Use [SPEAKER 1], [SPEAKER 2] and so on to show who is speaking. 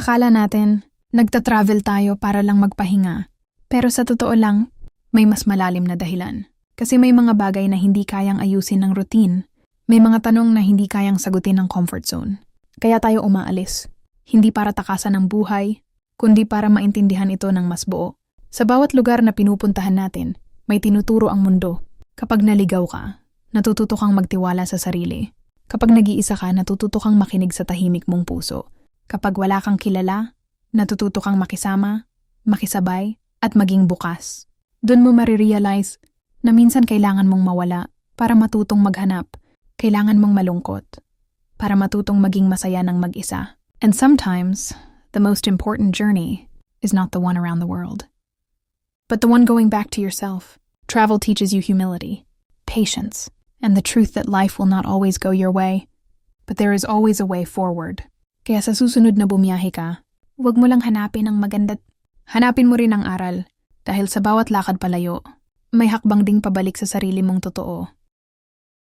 [SPEAKER 1] Akala natin, nagta-travel tayo para lang magpahinga. Pero sa totoo lang, may mas malalim na dahilan. Kasi may mga bagay na hindi kayang ayusin ng routine. May mga tanong na hindi kayang sagutin ng comfort zone. Kaya tayo umaalis. Hindi para takasan ng buhay, kundi para maintindihan ito ng mas buo. Sa bawat lugar na pinupuntahan natin, may tinuturo ang mundo. Kapag naligaw ka, natututo kang magtiwala sa sarili. Kapag nag-iisa ka, natututo kang makinig sa tahimik mong puso. Kapag wala kang kilala, natututo kang makisama, makisabay, at maging bukas. Doon mo marirealize na minsan kailangan mong mawala para matutong maghanap. Kailangan mong malungkot para matutong maging masaya ng mag-isa. And sometimes, the most important journey is not the one around the world, but the one going back to yourself. Travel teaches you humility, patience, and the truth that life will not always go your way, but there is always a way forward. Kaya sa susunod na bumiyahe ka, huwag mo lang hanapin ang maganda. Hanapin mo rin ang aral, dahil sa bawat lakad palayo, may hakbang ding pabalik sa sarili mong totoo.